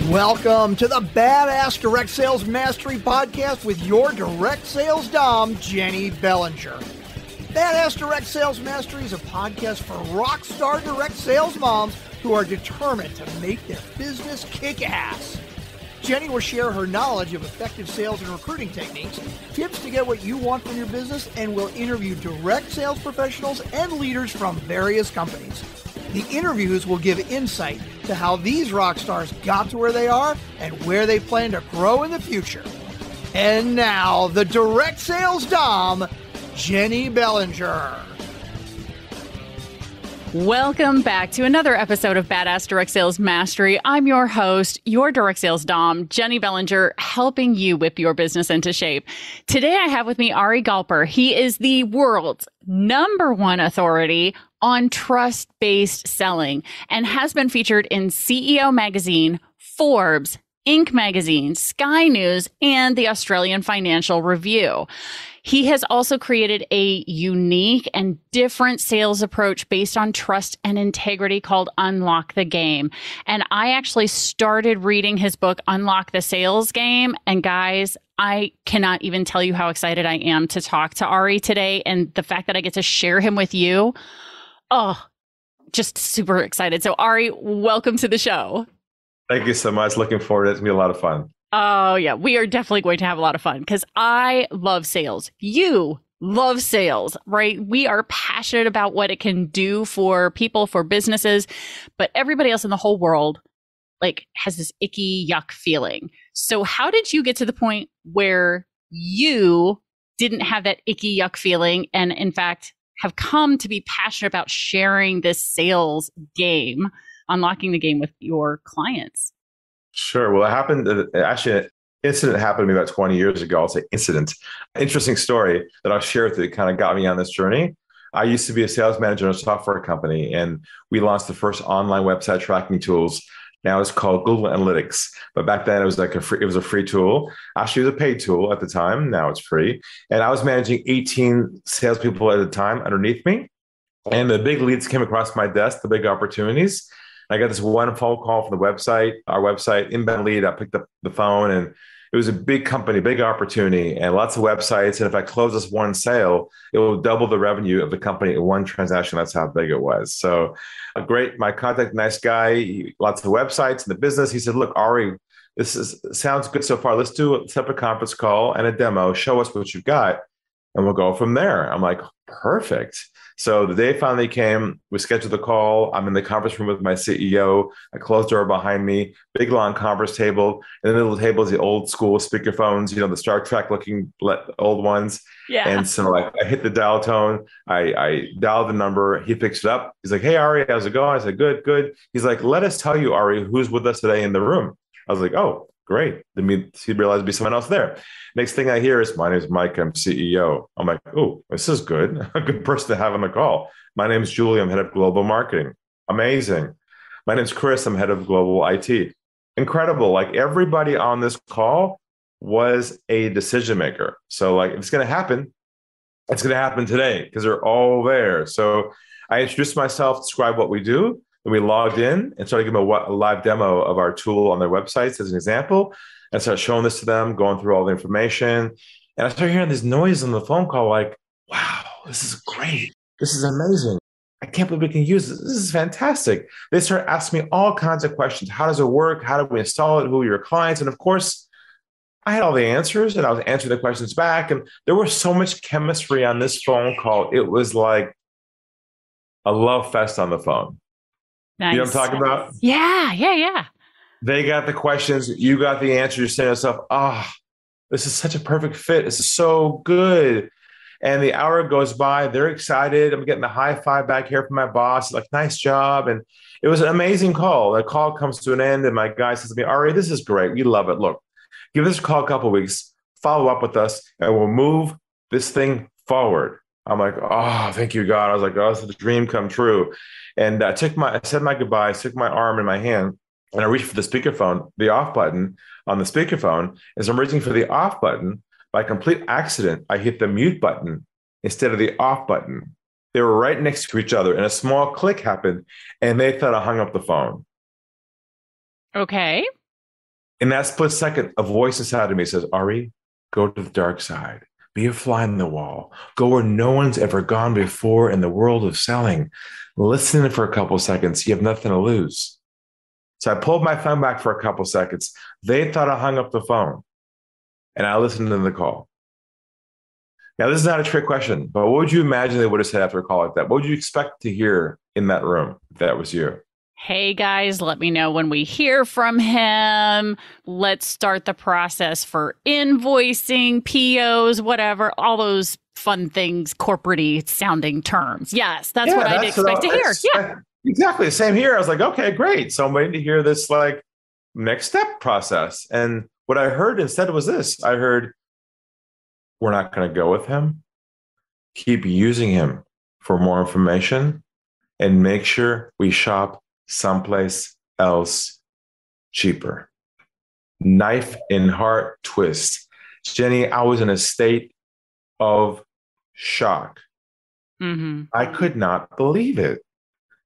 Welcome to the Badass Direct Sales Mastery Podcast with your direct sales dom, Jennie Bellinger. Badass Direct Sales Mastery is a podcast for rock star direct sales moms who are determined to make their business kick ass. Jennie will share her knowledge of effective sales and recruiting techniques, tips to get what you want from your business, and will interview direct sales professionals and leaders from various companies. The interviews will give insight to how these rock stars got to where they are and where they plan to grow in the future. And now, the direct sales dom, Jennie Bellinger. Welcome back to another episode of Badass Direct Sales Mastery. I'm your host, your direct sales dom, Jennie Bellinger, helping you whip your business into shape. Today, I have with me Ari Galper. He is the world's #1 authority on trust-based selling and has been featured in CEO Magazine, Forbes, Inc. Magazine, Sky News, and the Australian Financial Review. He has also created a unique and different sales approach based on trust and integrity called Unlock the Game. And I actually started reading his book, Unlock the Sales Game. And guys, I cannot even tell you how excited I am to talk to Ari today. And the fact that I get to share him with you, just super excited. So Ari, welcome to the show. Thank you so much. Looking forward to it. It's going to be a lot of fun. Oh, yeah. We are definitely going to have a lot of fun because I love sales. You love sales, right? We are passionate about what it can do for people, for businesses, but everybody else in the whole world has this icky, yuck feeling. So how did you get to the point where you didn't have that icky, yuck feeling and, in fact, have come to be passionate about sharing this sales game, unlocking the game with your clients? Sure. Well, it happened, actually, an incident happened to me about 20 years ago. I'll say incident. Interesting story that I'll share with you that kind of got me on this journey. I used to be a sales manager in a software company, and we launched the first online website tracking tools. Now it's called Google Analytics. But back then it was a free tool. Actually, it was a paid tool at the time. Now it's free. And I was managing 18 salespeople at a time underneath me. And the big leads came across my desk, the big opportunities. I got this one phone call from the website, our website, inbound lead. I picked up the phone, and it was a big company, big opportunity, and lots of websites. And if I close this one sale, it will double the revenue of the company in one transaction. That's how big it was. So great. My contact, nice guy, lots of websites in the business. He said, look, Ari, sounds good so far. Let's do a separate conference call and a demo. Show us what you've got, and we'll go from there. I'm like, perfect. So the day finally came, we scheduled the call. I'm in the conference room with my CEO. A closed door behind me, big long conference table. In the middle of the table is the old school speakerphones, the Star Trek looking old ones. Yeah. And so I hit the dial tone. I dialed the number. He picks it up. He's like, hey, Ari, how's it going? I said, good, good. He's like, let us tell you, Ari, who's with us today in the room. I was like, oh, great. He realized there'd be someone else there. Next thing I hear is, my name is Mike. I'm CEO. I'm like, oh, this is good. A good person to have on the call. My name is Julie. I'm head of global marketing. Amazing. My name is Chris. I'm head of global IT. Incredible. Everybody on this call was a decision maker. So if it's going to happen, it's going to happen today because they're all there. So I introduced myself, described what we do. And we logged in and started giving them a live demo of our tool on their websites as an example. And started showing this to them, going through all the information. And I started hearing this noise on the phone call wow, this is great. This is amazing. I can't believe we can use this. This is fantastic. They started asking me all kinds of questions. How does it work? How do we install it? Who are your clients? And of course, I had all the answers and I was answering the questions back. And there was so much chemistry on this phone call. It was like a love fest on the phone. Nice. You know what I'm talking about? Yeah. They got the questions. You got the answers. You're saying to yourself, this is such a perfect fit. This is so good. And the hour goes by. They're excited. I'm getting a high five back here from my boss. Nice job. And it was an amazing call. The call comes to an end. And my guy says to me, Ari, this is great. We love it. Look, give this call a couple of weeks. Follow up with us. And we'll move this thing forward. I'm like, thank you, God. I was like, this is a dream come true. And I said my goodbyes, took my arm in my hand, and I reached for the speakerphone, the off button on the speakerphone. As I'm reaching for the off button, by complete accident, I hit the mute button instead of the off button. They were right next to each other, and a small click happened, and they thought I hung up the phone. Okay. In that split second, a voice inside of me says, Ari, go to the dark side. Be a fly in the wall. Go where no one's ever gone before in the world of selling. Listen for a couple of seconds. You have nothing to lose. So I pulled my phone back for a couple of seconds. They thought I hung up the phone, and I listened to the call. Now, this is not a trick question, but what would you imagine they would have said after a call like that? What would you expect to hear in that room if that was you? Hey guys, let me know when we hear from him. Let's start the process for invoicing, POs, whatever, all those fun things, corporate-y sounding terms. Yes, that's what I'd expect to hear. Yeah, exactly. Same here. I was like, okay, great. So I'm waiting to hear this like next step process. And what I heard instead was this. I heard, we're not going to go with him. Keep using him for more information and make sure we shop someplace else cheaper. Knife in heart twist. Jennie, I was in a state of shock. Mm-hmm. I could not believe it.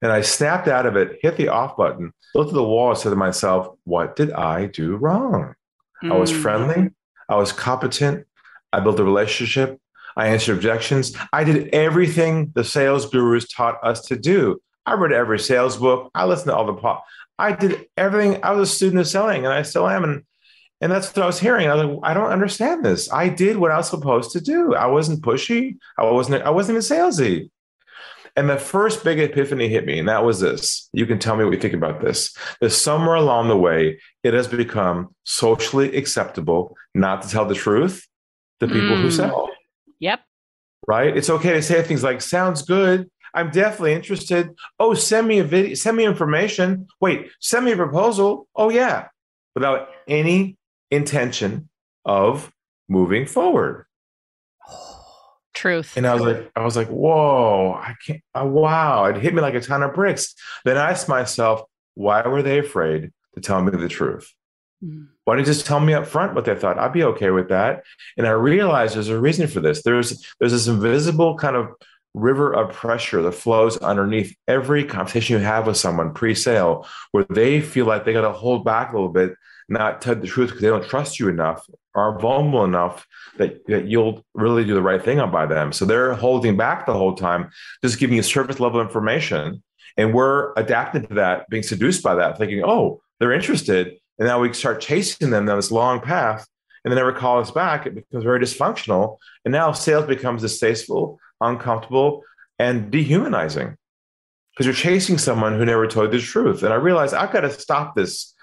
And I snapped out of it, hit the off button, looked at the wall, and said to myself, what did I do wrong? I was friendly. I was competent. I built a relationship. I answered objections. I did everything the sales gurus taught us to do. I read every sales book. I listened to all the I did everything. I was a student of selling, and I still am. And that's what I was hearing. I was like, I don't understand this. I did what I was supposed to do. I wasn't pushy. I wasn't even salesy. And the first big epiphany hit me, and that was this. You can tell me what you think about this. That somewhere along the way, it has become socially acceptable not to tell the truth to people who sell. Yep. Right? It's okay to say things like, sounds good. I'm definitely interested. Oh, send me a video, send me information. Wait, send me a proposal. Oh, yeah. Without any intention of moving forward. Truth. And I was like, whoa, I can't, wow. It hit me like a ton of bricks. Then I asked myself, why were they afraid to tell me the truth? Why didn't they just tell me up front what they thought? I'd be okay with that. And I realized there's a reason for this. There's this invisible kind of river of pressure that flows underneath every conversation you have with someone pre-sale, where they feel like they got to hold back a little bit, not tell the truth because they don't trust you enough, are vulnerable enough that you'll really do the right thing by them. So they're holding back the whole time, just giving you surface level information. And we're adapting to that, being seduced by that, thinking, oh, they're interested. And now we start chasing them down this long path, and they never call us back. It becomes very dysfunctional. And now sales becomes distasteful, uncomfortable, and dehumanizing because you're chasing someone who never told the truth. And I realized I've got to stop this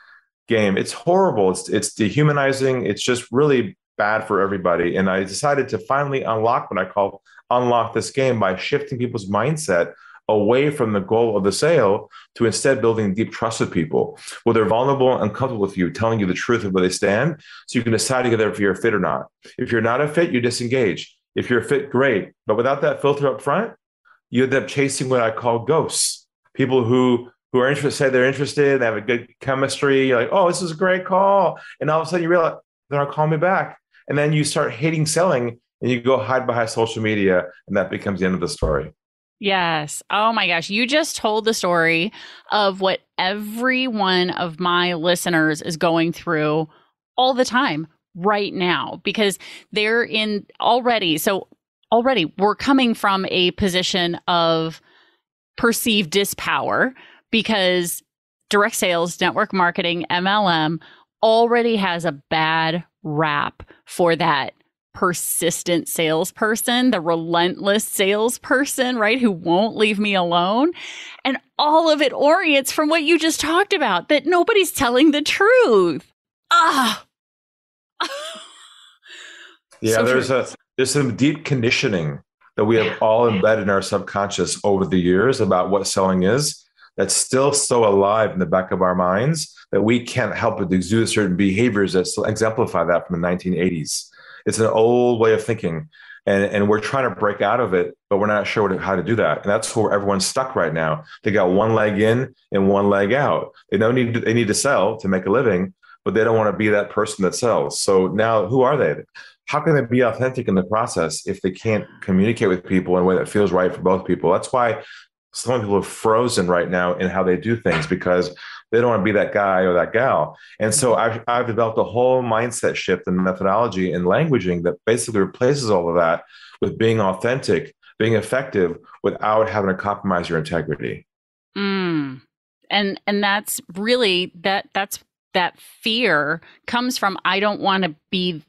game. It's horrible. It's dehumanizing. It's just really bad for everybody. And I decided to finally unlock what I call unlock this game by shifting people's mindset away from the goal of the sale to instead building deep trust with people where they're vulnerable and comfortable with you, telling you the truth of where they stand. So you can decide together if you're a fit or not. If you're not a fit, you disengage. If you're a fit, great. But without that filter up front, you end up chasing what I call ghosts. People who are interested, say they're interested, they have a good chemistry. You're like, oh, this is a great call. And all of a sudden you realize they're not calling me back. And then you start hating selling and you go hide behind social media, and that becomes the end of the story. Yes. Oh my gosh. You just told the story of what every one of my listeners is going through all the time right now, because they're in already. So already we're coming from a position of perceived dispower because direct sales, network marketing, MLM already has a bad rap for that persistent salesperson, the relentless salesperson, right? Who won't leave me alone. And all of it orients from what you just talked about, that nobody's telling the truth. Yeah, so there's some deep conditioning that we have all embedded in our subconscious over the years about what selling is. That's still so alive in the back of our minds that we can't help but exude certain behaviors that still exemplify that from the 1980s. It's an old way of thinking, and we're trying to break out of it, but we're not sure how to do that. And that's where everyone's stuck right now. They got one leg in and one leg out. They need to sell to make a living, but they don't want to be that person that sells. So now, who are they? How can they be authentic in the process if they can't communicate with people in a way that feels right for both people? That's why some people are frozen right now in how they do things, because They don't want to be that guy or that gal. And so I've developed a whole mindset shift and methodology and languaging that basically replaces all of that with being authentic, being effective without having to compromise your integrity. Mm. And that's really that fear comes from, I don't want to be,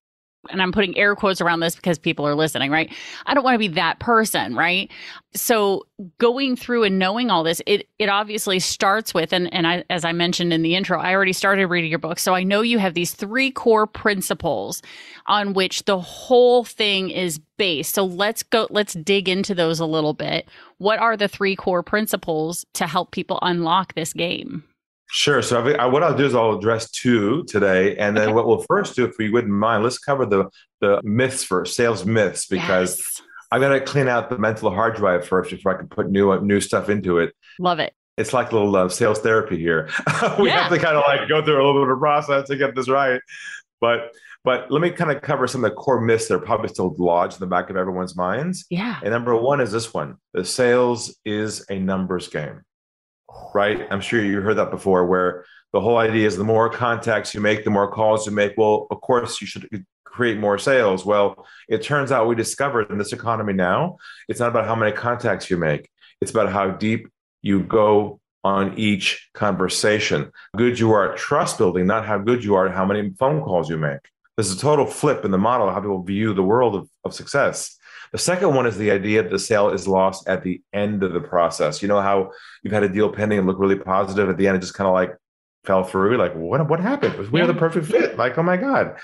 and I'm putting air quotes around this because people are listening, right? I don't want to be that person, right? So going through and knowing all this, it obviously starts with, and I, as I mentioned in the intro, I already started reading your book. So I know you have these 3 core principles on which the whole thing is based. So let's dig into those a little bit. What are the 3 core principles to help people unlock this game? Sure. So what I'll do is I'll address 2 today. And then what we'll first do, if we wouldn't mind, let's cover the myths first, sales myths, because I got to clean out the mental hard drive first before I can put new stuff into it. Love it. It's like a little sales therapy here. We have to kind of like go through a little bit of a process to get this right. But let me kind of cover some of the core myths that are probably still lodged in the back of everyone's minds. Yeah. And number 1 is this one. The sales is a numbers game. Right? I'm sure you heard that before, where the whole idea is the more contacts you make, the more calls you make. Well, of course, you should create more sales. Well, it turns out we discovered in this economy now, it's not about how many contacts you make. It's about how deep you go on each conversation. How good you are at trust building, not how good you are at how many phone calls you make. There's a total flip in the model of how people view the world of success. The second one is the idea that the sale is lost at the end of the process. You know how you've had a deal pending and look really positive at the end, it just kind of like fell through. Like, what happened? We are the perfect fit. Like, oh my God.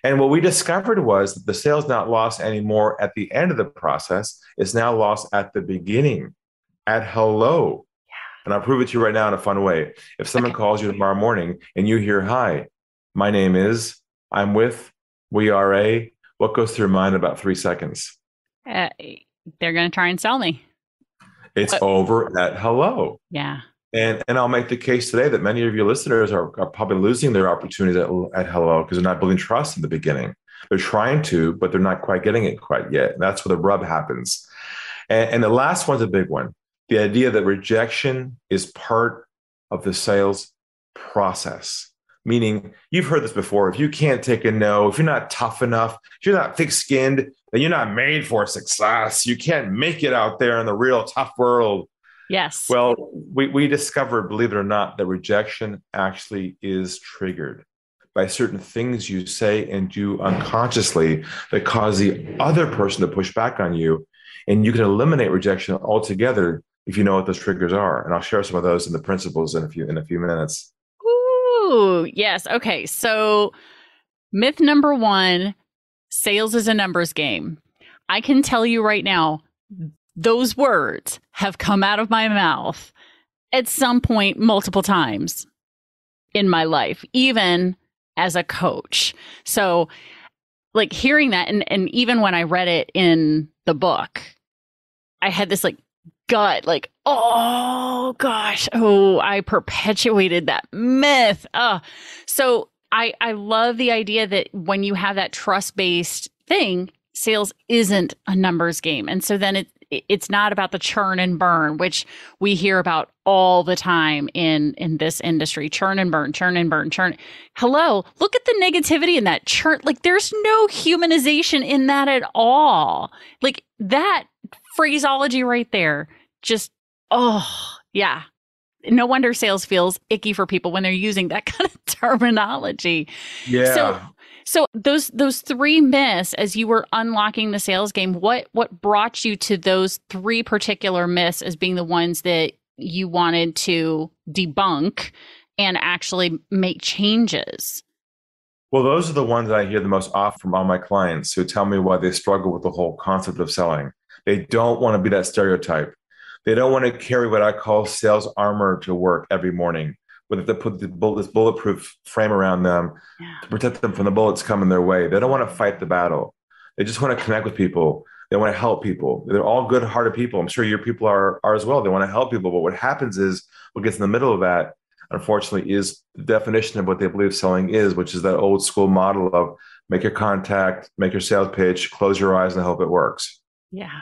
And what we discovered was that the sale is not lost anymore at the end of the process. It's now lost at the beginning, at hello. Yeah. And I'll prove it to you right now in a fun way. If someone calls you tomorrow morning and you hear, hi, my name is, I'm with, we are a, what goes through your mind in about 3 seconds? They're going to try and sell me. It's over at hello. Yeah. And I'll make the case today that many of your listeners are probably losing their opportunities at hello because they're not building trust in the beginning. They're trying to, but they're not quite getting it quite yet. And that's where the rub happens. And the last one's a big one. The idea that rejection is part of the sales process. Meaning, you've heard this before. If you can't take a no, if you're not tough enough, if you're not thick-skinned, then you're not made for success. You can't make it out there in the real tough world. Yes. Well, we discovered, believe it or not, that rejection actually is triggered by certain things you say and do unconsciously that cause the other person to push back on you. And you can eliminate rejection altogether if you know what those triggers are. And I'll share some of those in the principles in a few minutes. Ooh, yes. Okay. So myth number 1, sales is a numbers game. I can tell you right now, those words have come out of my mouth at some point multiple times in my life, even as a coach. So like hearing that, and even when I read it in the book, I had this like gut, like, oh gosh, I perpetuated that myth. So I love the idea that when you have that trust-based thing, sales isn't a numbers game. And so then it's not about the churn and burn, which we hear about all the time in this industry. Churn and burn, churn and burn, churn. Hello, look at the negativity in that churn. Like there's no humanization in that at all. Like that phraseology right there. Just, yeah. No wonder sales feels icky for people when they're using that kind of terminology. Yeah. So those 3 myths, as you were unlocking the sales game, what brought you to those 3 particular myths as being the ones that you wanted to debunk and actually make changes? Well, those are the ones that I hear the most often from all my clients who tell me why they struggle with the whole concept of selling. They don't want to be that stereotype. They don't want to carry what I call sales armor to work every morning, where they put this bulletproof frame around them to protect them from the bullets coming their way. They don't want to fight the battle. They just want to connect with people. They want to help people. They're all good-hearted people. I'm sure your people are as well. They want to help people. But what happens is what gets in the middle of that, unfortunately, is the definition of what they believe selling is, which is that old school model of make your contact, make your sales pitch, close your eyes and hope it works. Yeah.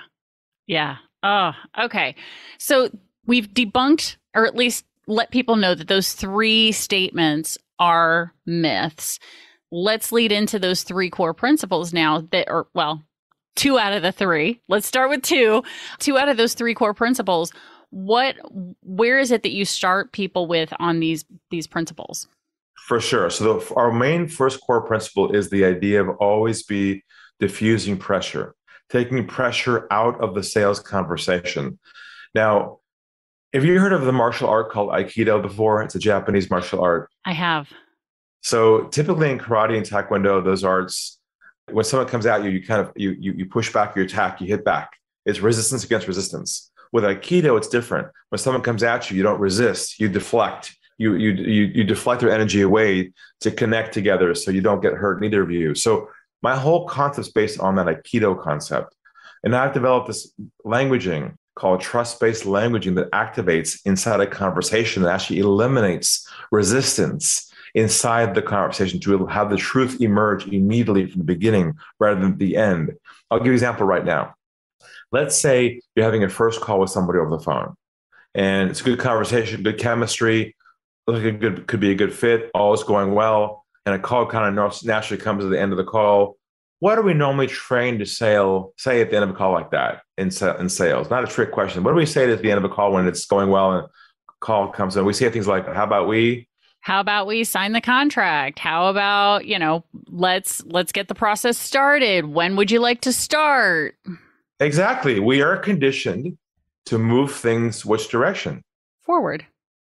Yeah. Oh, okay. So we've debunked, or at least let people know that those three statements are myths. Let's lead into those three core principles now that are, well, two out of the three. Let's start with two. Two out of those three core principles. Where is it that you start people with on these principles? For sure. So our main first core principle is the idea of always be diffusing pressure, taking pressure out of the sales conversation. Now, have you heard of the martial art called Aikido before? It's a Japanese martial art. I have. So typically in karate and taekwondo, those arts, when someone comes at you, you kind of you push back, you attack, you hit back. It's resistance against resistance. With Aikido, it's different. When someone comes at you, you don't resist, you deflect. You deflect their energy away to connect together so you don't get hurt, neither of you. So my whole concept is based on that Aikido concept. And I've developed this languaging called trust-based languaging that activates inside a conversation that actually eliminates resistance inside the conversation to have the truth emerge immediately from the beginning rather than the end. I'll give you an example right now. Let's say you're having a first call with somebody over the phone, and it's a good conversation, good chemistry, looks like could be a good fit, all is going well, and a call kind of naturally comes at the end of the call. What are we normally trained to say at the end of a call like that in sales? Not a trick question. What do we say at the end of a call when it's going well and a call comes in? We say things like, how about we sign the contract? How about, let's get the process started. When would you like to start? Exactly. We are conditioned to move things which direction? Forward.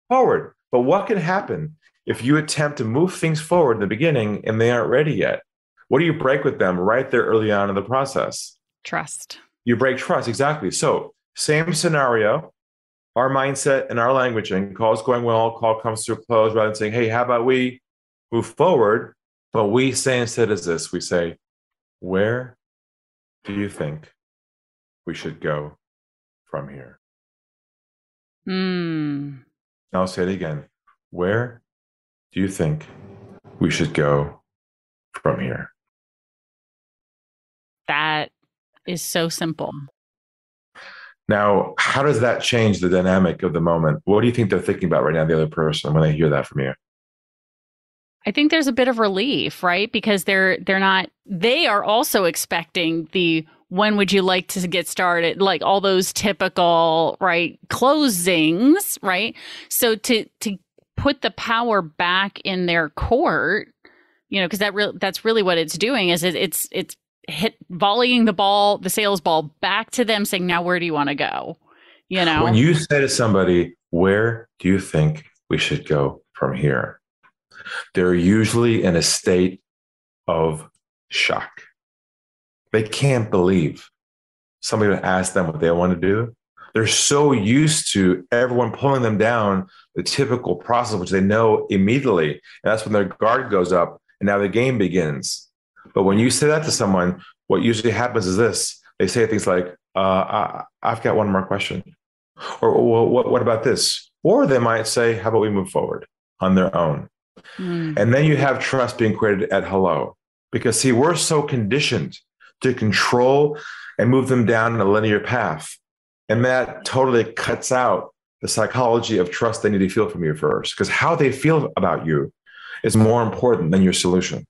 But what can happen if you attempt to move things forward in the beginning and they aren't ready yet? What do you break with them right there early on in the process? Trust. You break trust. Exactly. So same scenario, our mindset and our languaging, call's going well, call comes to a close, rather than saying, hey, how about we move forward? What we say instead is this. We say, where do you think we should go from here? I'll say it again. Where do you think we should go from here? That is so simple. Now, how does that change the dynamic of the moment? What do you think they're thinking about right now, the other person, when they hear that from you? I think there's a bit of relief, right? Because they are also expecting the when would you like to get started, like all those typical, right, closings, right? So to put the power back in their court, because that's really what it's doing is it's volleying the sales ball back to them, saying, now where do you want to go? When you say to somebody, where do you think we should go from here? They're usually in a state of shock. They can't believe somebody would ask them what they want to do. They're so used to everyone pulling them down the typical process, which they know immediately. And that's when their guard goes up and now the game begins. But when you say that to someone, what usually happens is this. They say things like, I've got one more question. Or what about this? Or they might say, how about we move forward on their own? And then you have trust being created at hello. Because see, we're so conditioned to control and move them down in a linear path. And that totally cuts out the psychology of trust they need to feel from you first. Because how they feel about you is more important than your solution.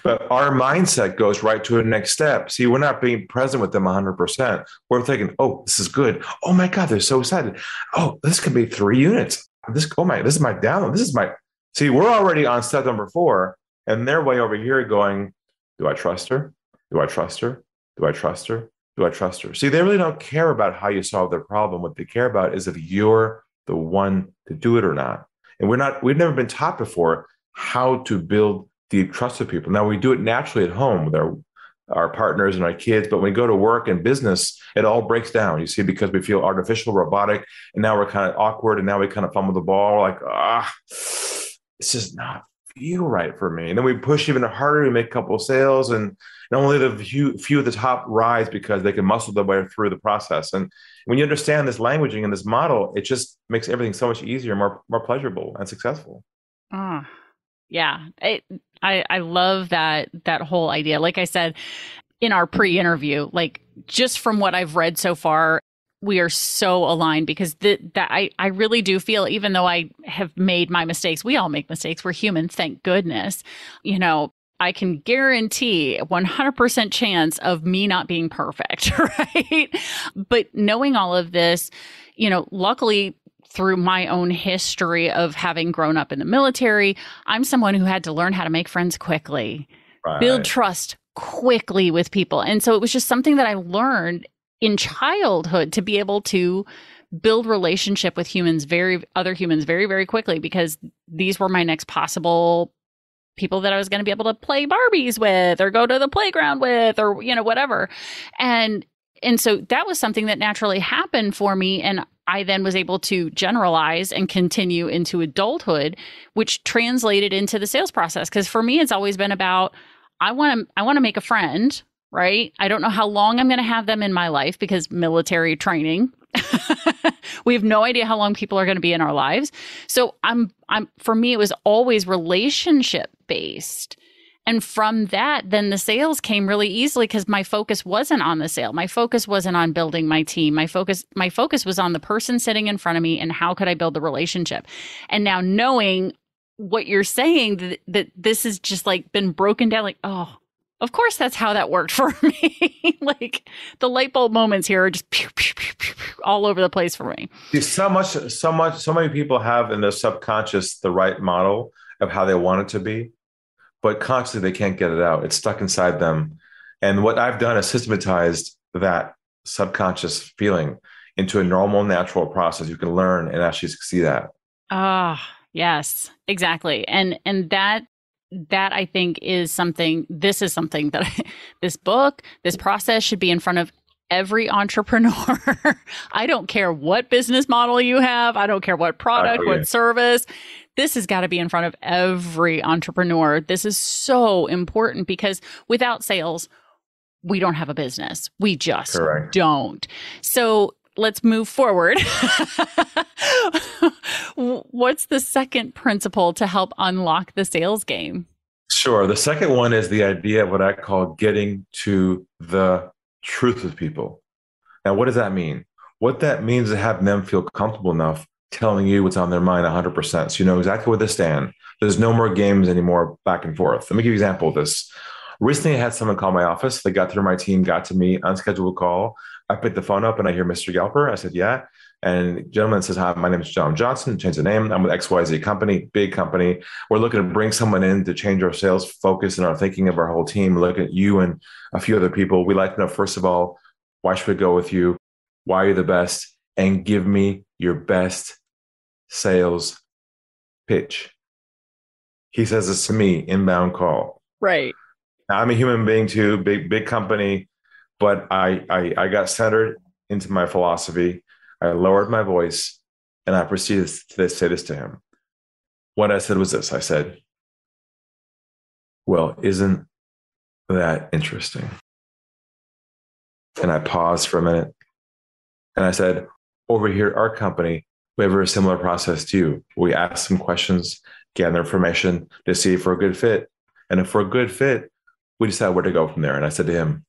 But our mindset goes right to the next step. See, we're not being present with them 100%. We're thinking, oh, this is good. Oh my God, they're so excited. Oh, this could be 3 units. This is my download. See, we're already on step number 4, and they're way over here going, do I trust her? Do I trust her? Do I trust her? Do I trust her? See, they really don't care about how you solve their problem. What they care about is if you're the one to do it or not. And we've never been taught before how to build deep trust with people. Now we do it naturally at home with our partners and our kids, but when we go to work and business, it all breaks down. You see, because we feel artificial, robotic, and now we're kind of awkward, and now we kind of fumble the ball, like, this does not feel right for me. And then we push even harder, we make a couple of sales, and only the few at the top rise because they can muscle their way through the process. And when you understand this languaging and this model, it just makes everything so much easier, more pleasurable and successful. Yeah. I love that whole idea. Like I said, in our pre-interview, like just from what I've read so far, we are so aligned because I really do feel, even though I have made my mistakes, we all make mistakes. We're human, thank goodness. You know, I can guarantee 100% chance of me not being perfect, right? But knowing all of this, you know, luckily through my own history of having grown up in the military, I'm someone who had to learn how to make friends quickly, build trust quickly with people. And so it was just something that I learned in childhood to be able to build relationship with other humans very, very quickly, because these were my next possible people that I was going to be able to play Barbies with or go to the playground with or, you know, whatever. And so that was something that naturally happened for me. And I then was able to generalize and continue into adulthood, which translated into the sales process. Because for me, it's always been about, I want to make a friend, right? I don't know how long I'm going to have them in my life because military training. We have no idea how long people are going to be in our lives. So for me, it was always relationship based. And from that, then the sales came really easily because my focus wasn't on the sale. My focus wasn't on building my team. My focus was on the person sitting in front of me and how could I build the relationship. And now knowing what you're saying, that this has just like been broken down, like, oh, of course that's how that worked for me. Like the light bulb moments here are just pew, pew, pew, pew, pew, all over the place for me. So many people have in their subconscious the right model of how they want it to be, but consciously they can't get it out. It's stuck inside them. And what I've done is systematized that subconscious feeling into a normal, natural process you can learn and actually succeed at. Ah, yes, exactly. And that I think is something that this book, this process should be in front of every entrepreneur. I don't care what business model you have. I don't care what product, what service. This has got to be in front of every entrepreneur. This is so important because without sales, we don't have a business. We just don't. So let's move forward. What's the second principle to help unlock the sales game? Sure. The second one is the idea of what I call getting to the truth with people. Now, what does that mean? What that means is having them feel comfortable enough telling you what's on their mind 100%. So you know exactly where they stand. There's no more games anymore back and forth. Let me give you an example of this. Recently, I had someone call my office. They got through my team, got to me, unscheduled call. I picked the phone up and I hear Mr. Galper. I said, yeah. And the gentleman says, hi, my name is John Johnson. Change the name. I'm with XYZ company, big company. We're looking to bring someone in to change our sales focus and our thinking of our whole team. Look at you and a few other people. We'd like to know, first of all, why should we go with you? Why are you the best? And give me your best sales pitch. He says this to me, inbound call. Right. Now, I'm a human being too, big company, but I got centered into my philosophy. I lowered my voice and I proceeded to say this to him. What I said was this. I said, well, isn't that interesting? And I paused for a minute and I said, over here at our company, we have a very similar process to you. We ask some questions, gather information to see if we're a good fit. And if we're a good fit, we decide where to go from there. And I said to him,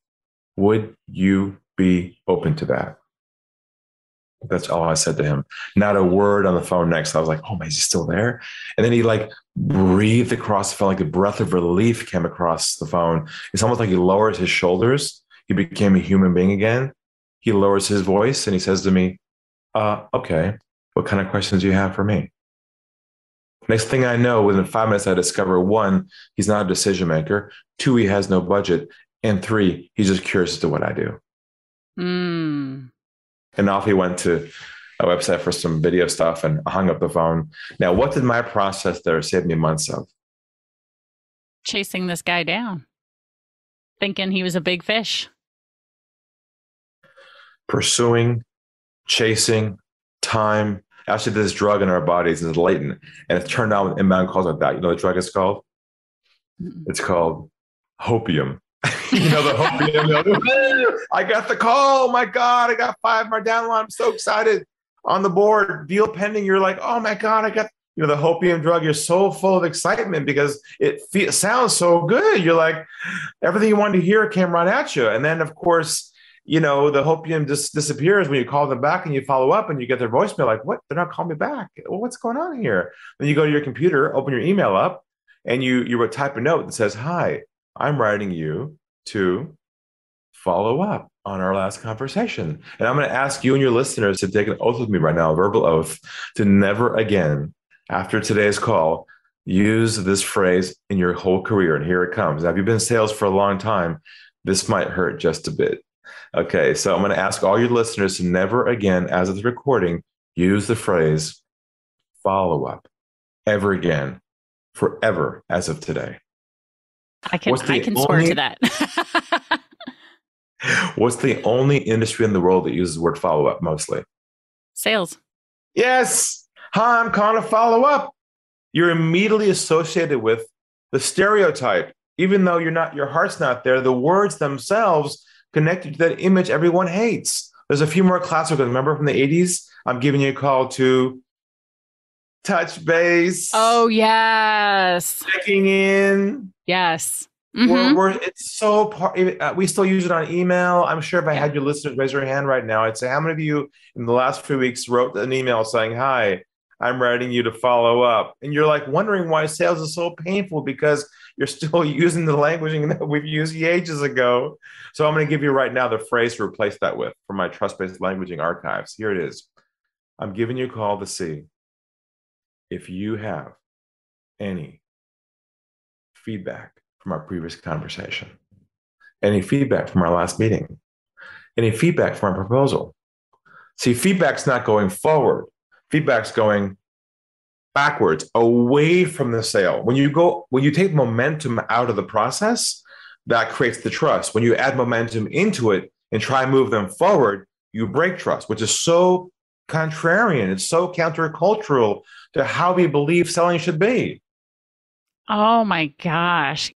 would you be open to that? That's all I said to him. Not a word on the phone next. I was like, oh man, is he still there? And then he like breathed across the phone, like a breath of relief came across the phone. It's almost like he lowers his shoulders. He became a human being again. He lowers his voice and he says to me, okay, what kind of questions do you have for me? Next thing I know, within 5 minutes, I discover 1, he's not a decision maker. 2, he has no budget. And 3, he's just curious as to what I do. And off he went to a website for some video stuff and hung up the phone. Now, what did my process there save me months of? Chasing this guy down, thinking he was a big fish. Pursuing, chasing, time. Actually, this drug in our bodies is latent, and it's turned on with inbound calls like that. You know what the drug is called? It's called hopium. You know, the hopium. I got the call. Oh my God, I got 5 more downloads. I'm so excited. On the board, deal pending. You're like, oh my God, I got, you know, the hopium drug. You're so full of excitement because it sounds so good. You're like, everything you wanted to hear came right at you. And then, of course, the hopium just disappears when you call them back and you follow up and you get their voicemail like, what? They're not calling me back. Well, what's going on here? Then you go to your computer, open your email up, and you would type a note that says, hi, I'm writing you to follow up on our last conversation. And I'm going to ask you and your listeners to take an oath with me right now, a verbal oath, to never again, after today's call, use this phrase in your whole career. And here it comes. Now, if you've been in sales for a long time, this might hurt just a bit. Okay, so I'm going to ask all your listeners to never again, as of the recording, use the phrase follow up ever again, forever, as of today. I can swear to that. What's the only industry in the world that uses the word follow up mostly? Sales. Yes. Hi, I'm calling to follow up. You're immediately associated with the stereotype. Even though your heart's not there, the words themselves connect you to that image everyone hates. There's a few more classics. Remember from the 80s? I'm giving you a call to touch base. Oh, yes. Checking in. Yes. It's so we still use it on email. I'm sure if I had your listeners raise your hand right now, I'd say, how many of you in the last few weeks wrote an email saying, hi, I'm writing you to follow up? And you're like wondering why sales is so painful because you're still using the languaging that we've used ages ago. So I'm going to give you right now the phrase to replace that with from my trust-based languaging archives. Here it is. I'm giving you a call to see if you have any feedback from our previous conversation, any feedback from our last meeting, any feedback from our proposal. See, feedback's not going forward. Feedback's going backwards, away from the sale. When you take momentum out of the process, that creates the trust. When you add momentum into it and try and move them forward, you break trust, which is so contrarian. It's so countercultural to how we believe selling should be. Oh my gosh.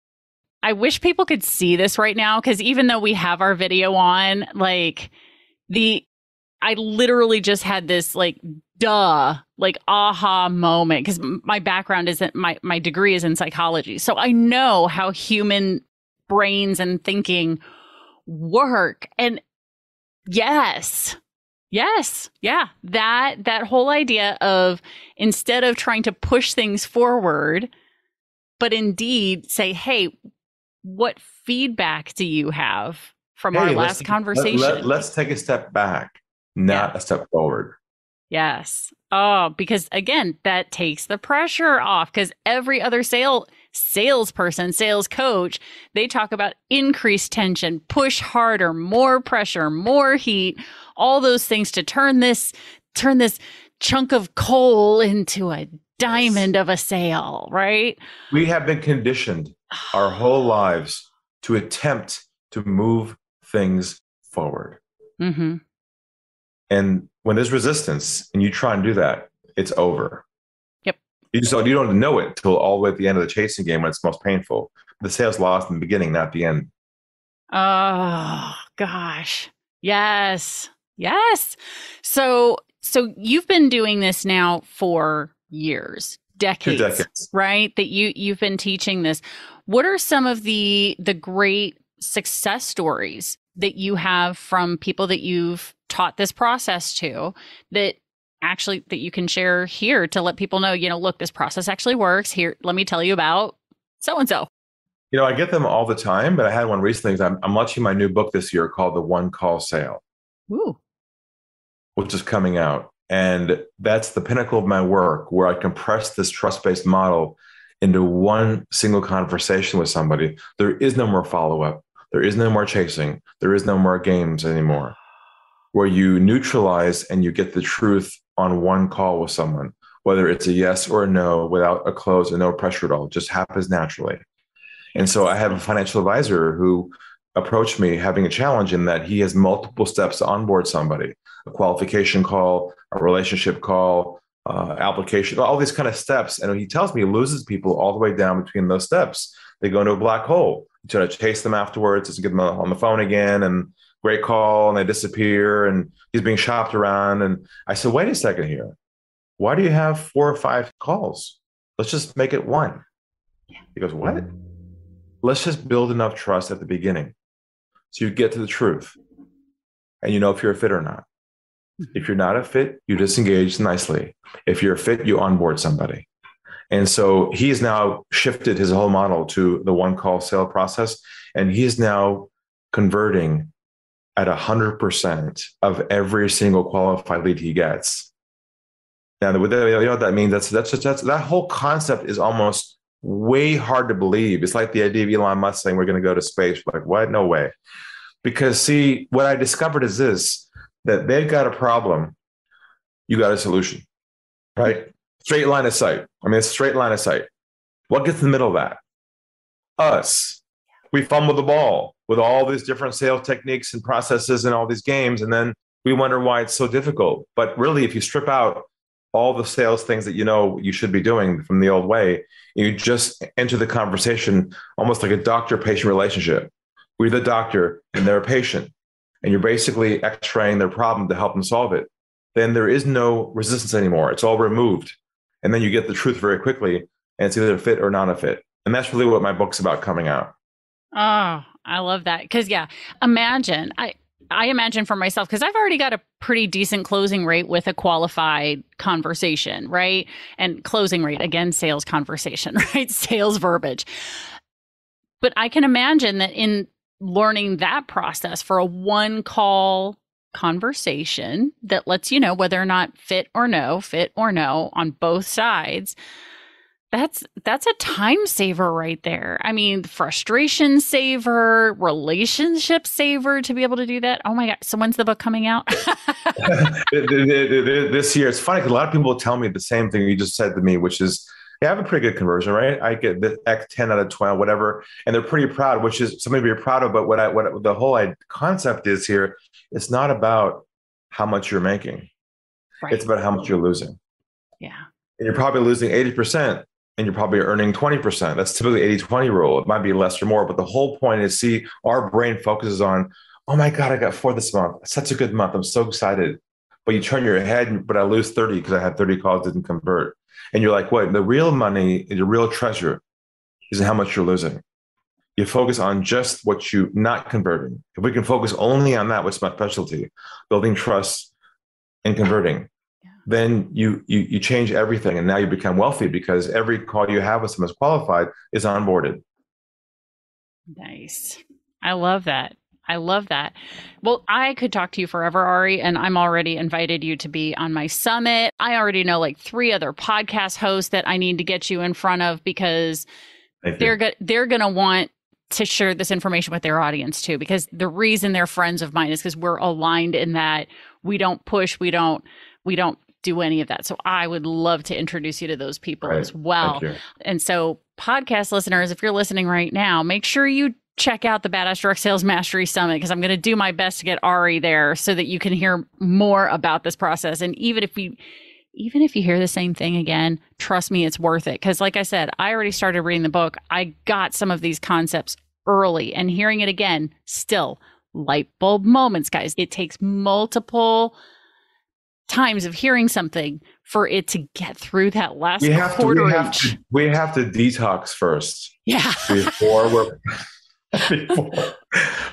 I wish people could see this right now, because even though we have our video on, I literally just had this aha moment, because my background isn't, my degree is in psychology. So I know how human brains and thinking work. And yes, yeah, that whole idea of, instead of trying to push things forward, but indeed say, hey, what feedback do you have from our last conversation? Let's take a step back, not a step forward. Yes. Oh, because again, that takes the pressure off, because every other salesperson, sales coach, they talk about increased tension, push harder, more pressure, more heat, all those things to turn this chunk of coal into a diamond of a sale, right? We have been conditioned our whole lives to attempt to move things forward. Mm-hmm. And when there's resistance and you try and do that, it's over. Yep. You don't know it till all the way at the end of the chasing game when it's most painful. The sale's lost in the beginning, not the end. Oh, gosh. Yes. So you've been doing this now for years, decades, 2 decades, right? That you've been teaching this. What are some of the great success stories that you have from people that you've taught this process to, that you can share here to let people know, look, this process actually works. Here, let me tell you about so-and-so. I get them all the time, but I had one recently. I'm launching my new book this year called The One Call Sale. Ooh. Which is coming out. And that's the pinnacle of my work, where I compress this trust-based model into one single conversation with somebody. There is no more follow-up. There is no more chasing. There is no more games anymore. Where you neutralize and you get the truth on one call with someone, whether it's a yes or a no, without a close and no pressure at all. It just happens naturally. And so I have a financial advisor who approached me having a challenge in that he has multiple steps to onboard somebody: a qualification call, a relationship call, application, all these kind of steps. And he tells me he loses people all the way down between those steps. They go into a black hole. You try to chase them afterwards, just get them on the phone again, and great call, and they disappear, and he's being shopped around. And I said, wait a second here. Why do you have 4 or 5 calls? Let's just make it one. He goes, what? Let's just build enough trust at the begining so you get to the truth. and you know if you're a fit or not. If you're not a fit, you disengage nicely. If you're a fit, you onboard somebody. And so he's now shifted his whole model to the one call sale process. And he's now converting at 100% of every single qualified lead he gets. Now, you know what that means? That's that whole concept is almost way hard to believe. It's like the idea of Elon Musk saying we're going to go to space. Like, what? No way. Because see, what I discovered is this, that they've got a problem. You got a solution, right? Straight line of sight. I mean, it's a straight line of sight. What gets in the middle of that? Us. We fumble the ball with all these different sales techniques and processes and all these games. And then we wonder why it's so difficult. But really, if you strip out all the sales things that you know you should be doing from the old way, you just enter the conversation almost like a doctor-patient relationship. We're the doctor and they're a patient. And you're basically x-raying their problem to help them solve it. Then there is no resistance anymore. It's all removed. And then you get the truth very quickly, and it's either a fit or not a fit. And that's really what my book's about coming out. Oh, I love that. Because imagine, I imagine for myself, because I've already got a pretty decent closing rate with a qualified conversation, right? And closing rate, again, sales conversation, right? Sales verbiage. But I can imagine that in learning that process for a one call conversation that lets you know whether or not fit or no on both sides, that's a time saver right there. I mean, frustration saver, relationship saver to be able to do that. Oh my God. So when's the book coming out? This year. It's funny because a lot of people tell me the same thing you just said to me, which is, I have a pretty good conversion, right? I get the X 10 out of 12, whatever. And they're pretty proud, which is something to be proud of. But what the whole concept is here, it's not about how much you're making. Right. It's about how much you're losing. Yeah. And you're probably losing 80% and you're probably earning 20%. That's typically 80-20 rule. It might be less or more, but the whole point is, see, our brain focuses on, oh my God, I got 4 this month. Such a good month. I'm so excited. But you turn your head, but I lose 30 because I had 30 calls, didn't convert. And you're like, what? The real money, the real treasure is how much you're losing. You focus on just what you're not converting. If we can focus only on that, what's my specialty, building trust and converting, then you change everything. And now you become wealthy because every call you have with someone who's qualified is onboarded. Nice. I love that. I love that. Well, I could talk to you forever, Ari, and I'm already invited you to be on my summit. I already know like 3 other podcast hosts that I need to get you in front of because they're going to want to share this information with their audience too, because the reason they're friends of mine is because we're aligned in that we don't push, we don't do any of that. So I would love to introduce you to those people as well. And so podcast listeners, if you're listening right now, make sure you check out the Badass Direct Sales Mastery Summit, because I'm going to do my best to get Ari there so that you can hear more about this process. And even if you hear the same thing again, trust me, it's worth it. Because like I said, I already started reading the book. I got some of these concepts early, and hearing it again, still light bulb moments, guys. It takes multiple times of hearing something for it to get through that last quarter inch. We have to detox first. Yeah.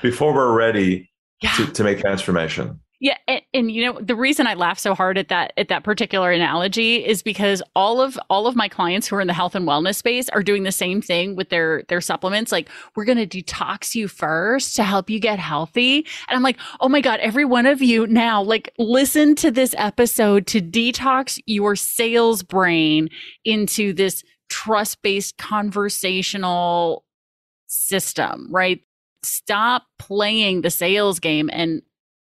before we're ready to make transformation. Yeah. And you know, the reason I laugh so hard at that particular analogy is because all of my clients who are in the health and wellness space are doing the same thing with their supplements. Like, we're going to detox you first to help you get healthy. And I'm like, oh my God, every one of you now, like, listen to this episode to detox your sales brain into this trust-based conversational system, right? Stop playing the sales game and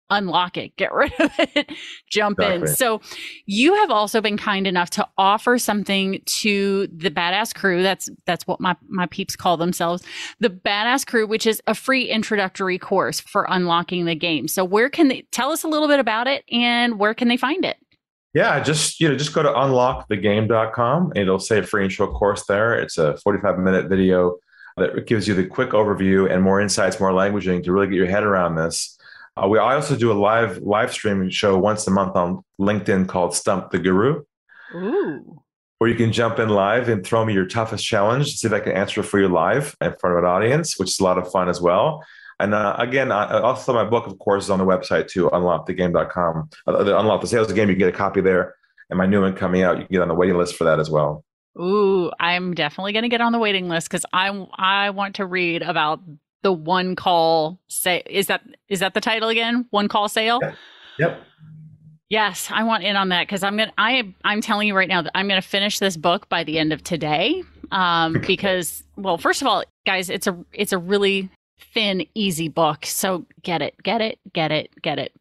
unlock it, get rid of it, jump in. So you have also been kind enough to offer something to the Badass Crew. That's what my peeps call themselves, the Badass Crew, which is a free introductory course for unlocking the game. So where can they tell us a little bit about it, and where can they find it? Yeah, just go to unlockthegame.com and it'll say a free intro course there. It's a 45-minute video that gives you the quick overview and more insights, more languaging to really get your head around this. I also do a live streaming show once a month on LinkedIn called Stump the Guru. Ooh. Where you can jump in live and throw me your toughest challenge, see if I can answer it for you live in front of an audience, which is a lot of fun as well. And again, also my book, of course, is on the website too, unlockthegame.com. The Unlock the Sales Game, you can get a copy there. And my new one coming out, you can get on the waiting list for that as well. Ooh, I'm definitely going to get on the waiting list because I want to read about the one call say. Is that the title again? One call sale? Yeah. Yep. Yes, I want in on that because I'm telling you right now that I'm going to finish this book by the end of today. Because, well, first of all, guys, it's a really thin, easy book. So get it.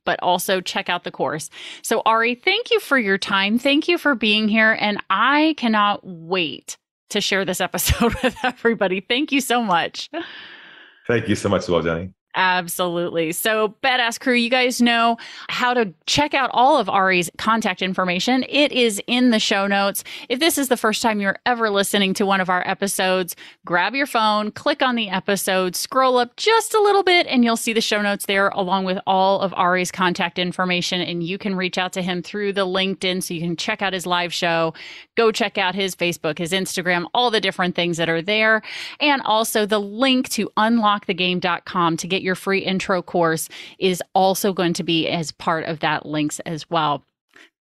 But also check out the course. So Ari, thank you for your time. Thank you for being here. And I cannot wait to share this episode with everybody. Thank you so much. Thank you so much as well, Jenny. Absolutely. So Badass Crew, you guys know how to check out all of Ari's contact information. It is in the show notes. If this is the first time you're ever listening to one of our episodes, grab your phone, click on the episode, scroll up just a little bit, and you'll see the show notes there along with all of Ari's contact information. And you can reach out to him through the LinkedIn so you can check out his live show. Go check out his Facebook, his Instagram, all the different things that are there. And also the link to unlockthegame.com to get your free intro course is also going to be as part of that links as well.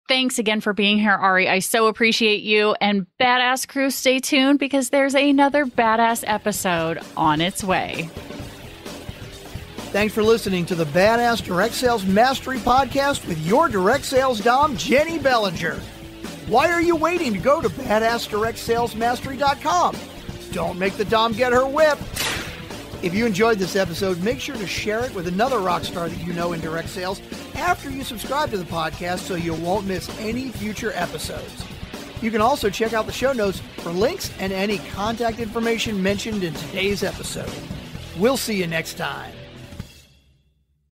Thanks again for being here, Ari. I so appreciate you. And Badass Crew, stay tuned because there's another badass episode on its way. Thanks for listening to the Badass Direct Sales Mastery Podcast with your direct sales dom, Jennie Bellinger. Why are you waiting to go to badassdirectsalesmastery.com? Don't make the dom get her whip. If you enjoyed this episode, make sure to share it with another rock star that you know in direct sales after you subscribe to the podcast so you won't miss any future episodes. You can also check out the show notes for links and any contact information mentioned in today's episode. We'll see you next time.